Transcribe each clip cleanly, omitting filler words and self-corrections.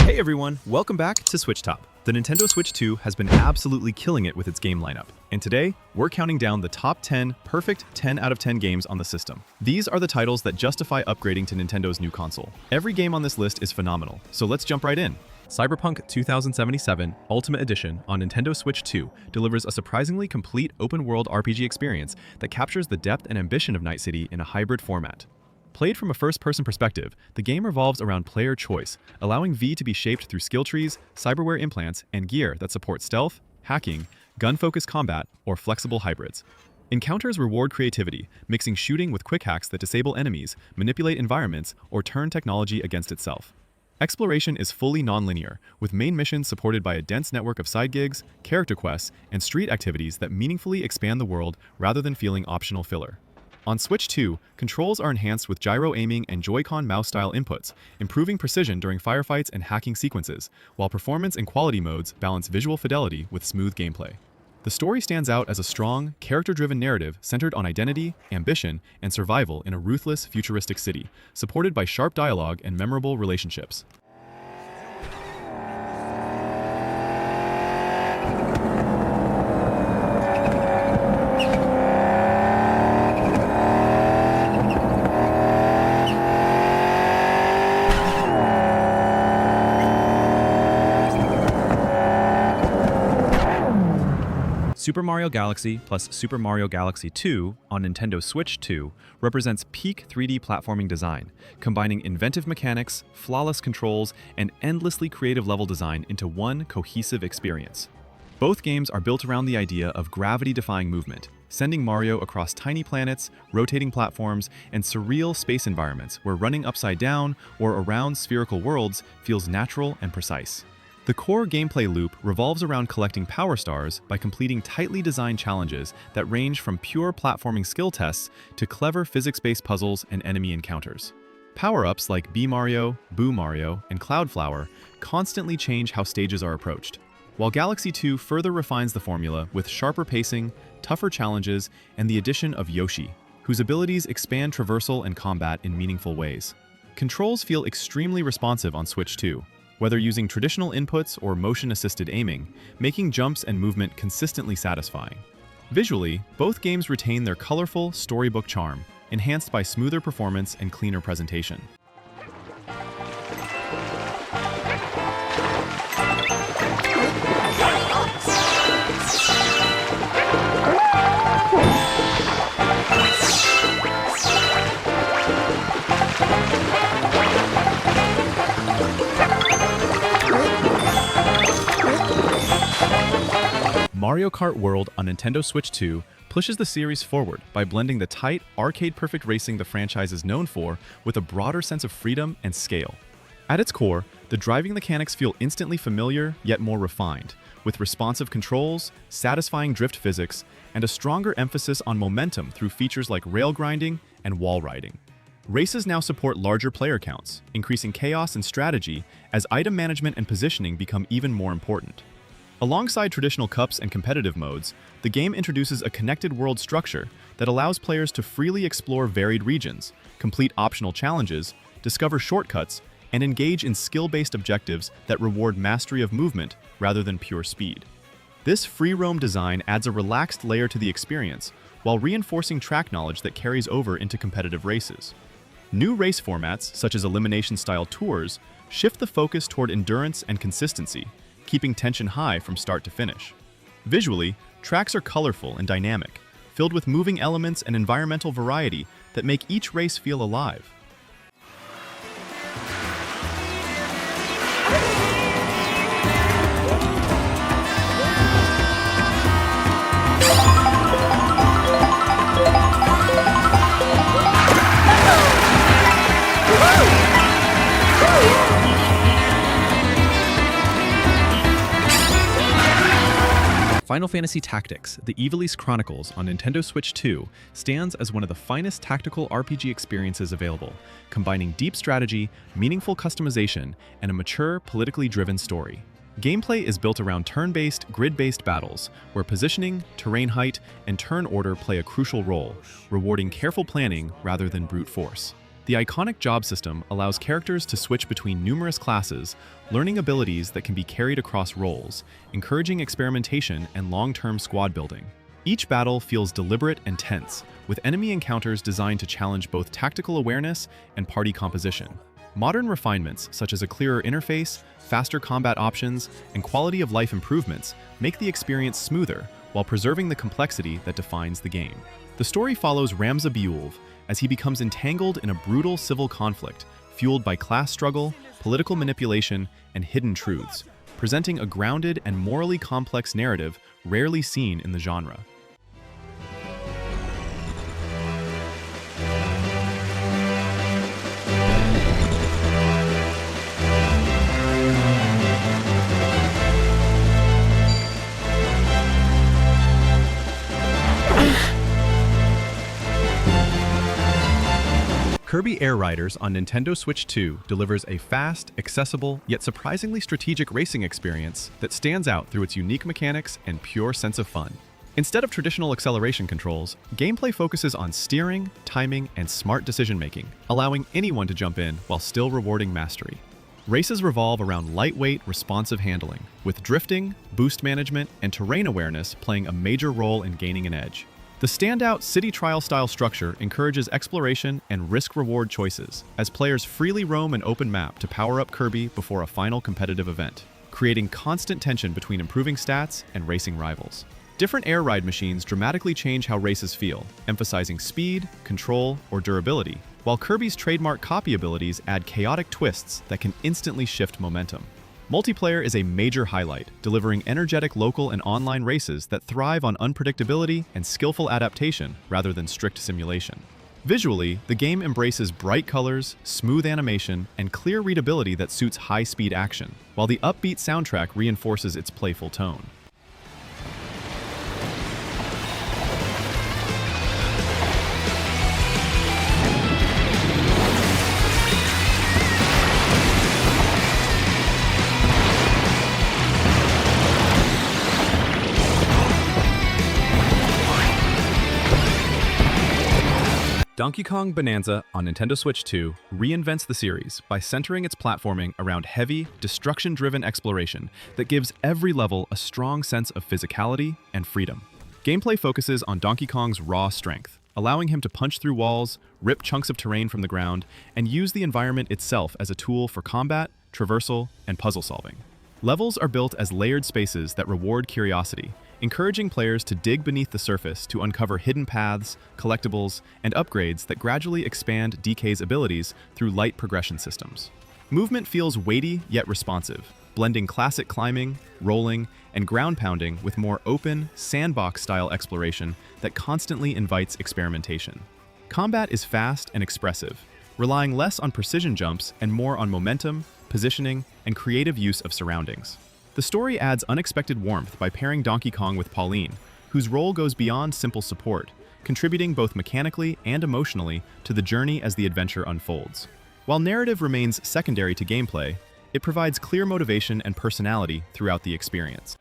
Hey everyone, welcome back to SwitchTop. The Nintendo Switch 2 has been absolutely killing it with its game lineup, and today, we're counting down the top 10 perfect 10 out of 10 games on the system. These are the titles that justify upgrading to Nintendo's new console. Every game on this list is phenomenal, so let's jump right in. Cyberpunk 2077 Ultimate Edition on Nintendo Switch 2 delivers a surprisingly complete open-world RPG experience that captures the depth and ambition of Night City in a hybrid format. Played from a first-person perspective, the game revolves around player choice, allowing V to be shaped through skill trees, cyberware implants, and gear that support stealth, hacking, gun-focused combat, or flexible hybrids. Encounters reward creativity, mixing shooting with quick hacks that disable enemies, manipulate environments, or turn technology against itself. Exploration is fully non-linear, with main missions supported by a dense network of side gigs, character quests, and street activities that meaningfully expand the world rather than feeling optional filler. On Switch 2, controls are enhanced with gyro aiming and Joy-Con mouse-style inputs, improving precision during firefights and hacking sequences, while performance and quality modes balance visual fidelity with smooth gameplay. The story stands out as a strong, character-driven narrative centered on identity, ambition, and survival in a ruthless, futuristic city, supported by sharp dialogue and memorable relationships. Super Mario Galaxy plus Super Mario Galaxy 2 on Nintendo Switch 2 represents peak 3D platforming design, combining inventive mechanics, flawless controls, and endlessly creative level design into one cohesive experience. Both games are built around the idea of gravity-defying movement, sending Mario across tiny planets, rotating platforms, and surreal space environments where running upside down or around spherical worlds feels natural and precise. The core gameplay loop revolves around collecting Power Stars by completing tightly designed challenges that range from pure platforming skill tests to clever physics-based puzzles and enemy encounters. Power-ups like Bee Mario, Boo Mario, and Cloudflower constantly change how stages are approached, while Galaxy 2 further refines the formula with sharper pacing, tougher challenges, and the addition of Yoshi, whose abilities expand traversal and combat in meaningful ways. Controls feel extremely responsive on Switch 2, whether using traditional inputs or motion-assisted aiming, making jumps and movement consistently satisfying. Visually, both games retain their colorful, storybook charm, enhanced by smoother performance and cleaner presentation. Mario Kart World on Nintendo Switch 2 pushes the series forward by blending the tight, arcade-perfect racing the franchise is known for with a broader sense of freedom and scale. At its core, the driving mechanics feel instantly familiar yet more refined, with responsive controls, satisfying drift physics, and a stronger emphasis on momentum through features like rail grinding and wall riding. Races now support larger player counts, increasing chaos and strategy as item management and positioning become even more important. Alongside traditional cups and competitive modes, the game introduces a connected world structure that allows players to freely explore varied regions, complete optional challenges, discover shortcuts, and engage in skill-based objectives that reward mastery of movement rather than pure speed. This free-roam design adds a relaxed layer to the experience, while reinforcing track knowledge that carries over into competitive races. New race formats, such as elimination-style tours, shift the focus toward endurance and consistency, keeping tension high from start to finish. Visually, tracks are colorful and dynamic, filled with moving elements and environmental variety that make each race feel alive. Final Fantasy Tactics: The Ivalice Chronicles on Nintendo Switch 2 stands as one of the finest tactical RPG experiences available, combining deep strategy, meaningful customization, and a mature, politically driven story. Gameplay is built around turn-based, grid-based battles, where positioning, terrain height, and turn order play a crucial role, rewarding careful planning rather than brute force. The iconic job system allows characters to switch between numerous classes, learning abilities that can be carried across roles, encouraging experimentation and long-term squad building. Each battle feels deliberate and tense, with enemy encounters designed to challenge both tactical awareness and party composition. Modern refinements, such as a clearer interface, faster combat options, and quality of life improvements, make the experience smoother while preserving the complexity that defines the game. The story follows Ramza Beulve as he becomes entangled in a brutal civil conflict fueled by class struggle, political manipulation, and hidden truths, presenting a grounded and morally complex narrative rarely seen in the genre. Kirby Air Riders on Nintendo Switch 2 delivers a fast, accessible, yet surprisingly strategic racing experience that stands out through its unique mechanics and pure sense of fun. Instead of traditional acceleration controls, gameplay focuses on steering, timing, and smart decision-making, allowing anyone to jump in while still rewarding mastery. Races revolve around lightweight, responsive handling, with drifting, boost management, and terrain awareness playing a major role in gaining an edge. The standout city trial-style structure encourages exploration and risk-reward choices, as players freely roam an open map to power up Kirby before a final competitive event, creating constant tension between improving stats and racing rivals. Different air ride machines dramatically change how races feel, emphasizing speed, control, or durability, while Kirby's trademark copy abilities add chaotic twists that can instantly shift momentum. Multiplayer is a major highlight, delivering energetic local and online races that thrive on unpredictability and skillful adaptation rather than strict simulation. Visually, the game embraces bright colors, smooth animation, and clear readability that suits high-speed action, while the upbeat soundtrack reinforces its playful tone. Donkey Kong Bananza on Nintendo Switch 2 reinvents the series by centering its platforming around heavy, destruction-driven exploration that gives every level a strong sense of physicality and freedom. Gameplay focuses on Donkey Kong's raw strength, allowing him to punch through walls, rip chunks of terrain from the ground, and use the environment itself as a tool for combat, traversal, and puzzle solving. Levels are built as layered spaces that reward curiosity, encouraging players to dig beneath the surface to uncover hidden paths, collectibles, and upgrades that gradually expand DK's abilities through light progression systems. Movement feels weighty yet responsive, blending classic climbing, rolling, and ground pounding with more open, sandbox-style exploration that constantly invites experimentation. Combat is fast and expressive, relying less on precision jumps and more on momentum, positioning, and creative use of surroundings. The story adds unexpected warmth by pairing Donkey Kong with Pauline, whose role goes beyond simple support, contributing both mechanically and emotionally to the journey as the adventure unfolds. While narrative remains secondary to gameplay, it provides clear motivation and personality throughout the experience.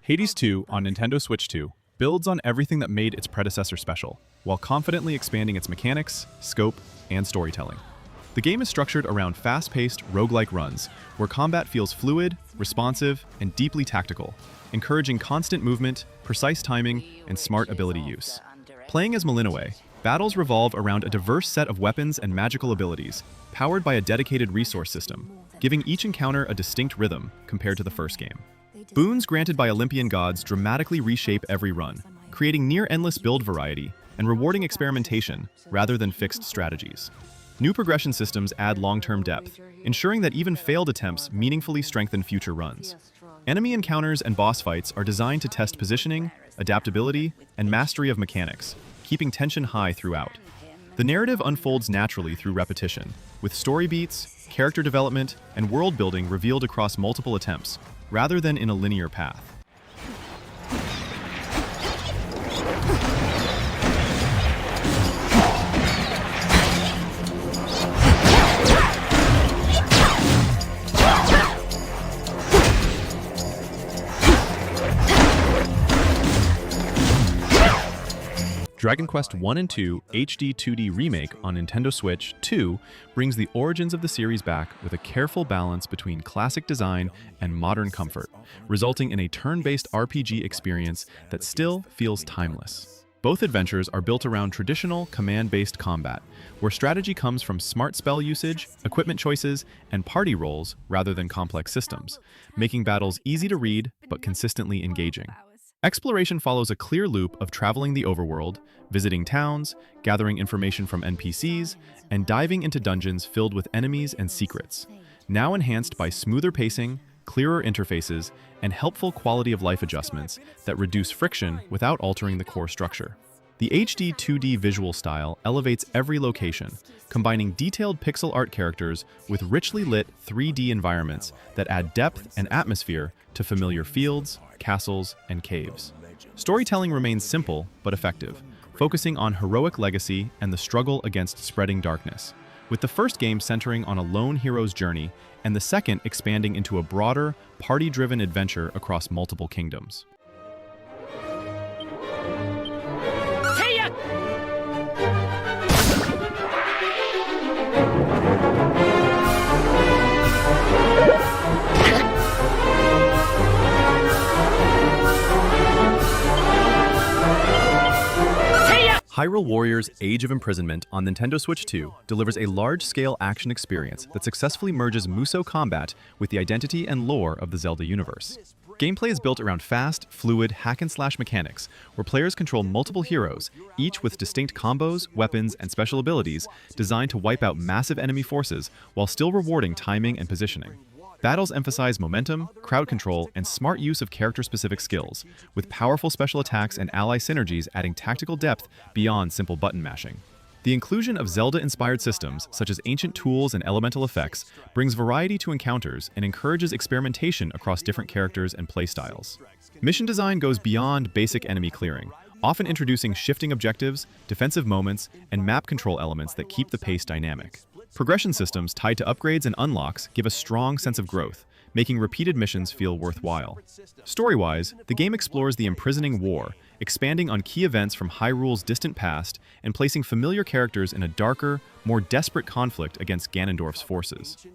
Hades 2 on Nintendo Switch 2 builds on everything that made its predecessor special, while confidently expanding its mechanics, scope, and storytelling. The game is structured around fast-paced, roguelike runs, where combat feels fluid, responsive, and deeply tactical, encouraging constant movement, precise timing, and smart ability use. Playing as Malinois, battles revolve around a diverse set of weapons and magical abilities, powered by a dedicated resource system, giving each encounter a distinct rhythm compared to the first game. Boons granted by Olympian gods dramatically reshape every run, creating near-endless build variety and rewarding experimentation rather than fixed strategies. New progression systems add long-term depth, ensuring that even failed attempts meaningfully strengthen future runs. Enemy encounters and boss fights are designed to test positioning, adaptability, and mastery of mechanics, keeping tension high throughout. The narrative unfolds naturally through repetition, with story beats, character development, and world building revealed across multiple attempts, rather than in a linear path. Dragon Quest I and II HD 2D Remake on Nintendo Switch 2 brings the origins of the series back with a careful balance between classic design and modern comfort, resulting in a turn-based RPG experience that still feels timeless. Both adventures are built around traditional command-based combat, where strategy comes from smart spell usage, equipment choices, and party roles rather than complex systems, making battles easy to read but consistently engaging. Exploration follows a clear loop of traveling the overworld, visiting towns, gathering information from NPCs, and diving into dungeons filled with enemies and secrets, now enhanced by smoother pacing, clearer interfaces, and helpful quality-of-life adjustments that reduce friction without altering the core structure. The HD 2D visual style elevates every location, combining detailed pixel art characters with richly lit 3D environments that add depth and atmosphere to familiar fields, castles, and caves. Storytelling remains simple but effective, focusing on heroic legacy and the struggle against spreading darkness, with the first game centering on a lone hero's journey and the second expanding into a broader, party-driven adventure across multiple kingdoms. Hyrule Warriors Age of Imprisonment on Nintendo Switch 2 delivers a large-scale action experience that successfully merges Musou combat with the identity and lore of the Zelda universe. Gameplay is built around fast, fluid hack-and-slash mechanics, where players control multiple heroes, each with distinct combos, weapons, and special abilities designed to wipe out massive enemy forces while still rewarding timing and positioning. Battles emphasize momentum, crowd control, and smart use of character-specific skills, with powerful special attacks and ally synergies adding tactical depth beyond simple button mashing. The inclusion of Zelda-inspired systems, such as ancient tools and elemental effects, brings variety to encounters and encourages experimentation across different characters and playstyles. Mission design goes beyond basic enemy clearing, often introducing shifting objectives, defensive moments, and map control elements that keep the pace dynamic. Progression systems tied to upgrades and unlocks give a strong sense of growth, making repeated missions feel worthwhile. Story-wise, the game explores the imprisoning war, expanding on key events from Hyrule's distant past and placing familiar characters in a darker, more desperate conflict against Ganondorf's forces.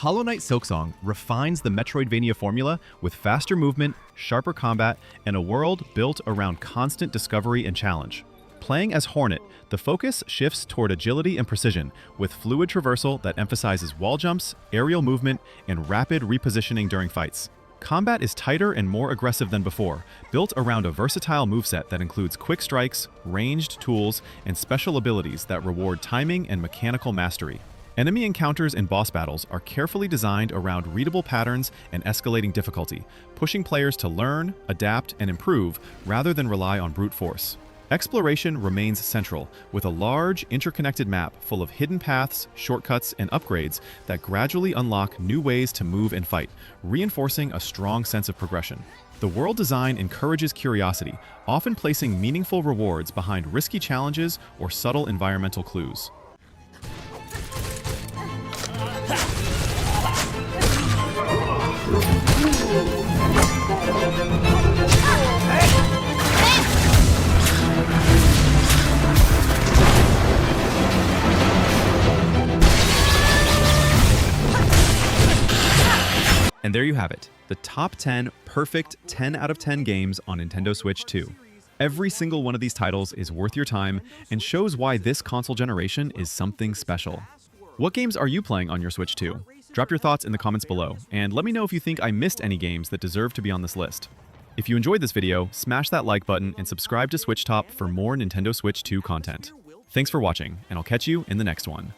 Hollow Knight Silksong refines the Metroidvania formula with faster movement, sharper combat, and a world built around constant discovery and challenge. Playing as Hornet, the focus shifts toward agility and precision, with fluid traversal that emphasizes wall jumps, aerial movement, and rapid repositioning during fights. Combat is tighter and more aggressive than before, built around a versatile moveset that includes quick strikes, ranged tools, and special abilities that reward timing and mechanical mastery. Enemy encounters and boss battles are carefully designed around readable patterns and escalating difficulty, pushing players to learn, adapt, and improve rather than rely on brute force. Exploration remains central, with a large, interconnected map full of hidden paths, shortcuts, and upgrades that gradually unlock new ways to move and fight, reinforcing a strong sense of progression. The world design encourages curiosity, often placing meaningful rewards behind risky challenges or subtle environmental clues. And there you have it, the top 10 perfect 10 out of 10 games on Nintendo Switch 2. Every single one of these titles is worth your time and shows why this console generation is something special. What games are you playing on your Switch 2? Drop your thoughts in the comments below, and let me know if you think I missed any games that deserve to be on this list. If you enjoyed this video, smash that like button and subscribe to SwitchTop for more Nintendo Switch 2 content. Thanks for watching, and I'll catch you in the next one.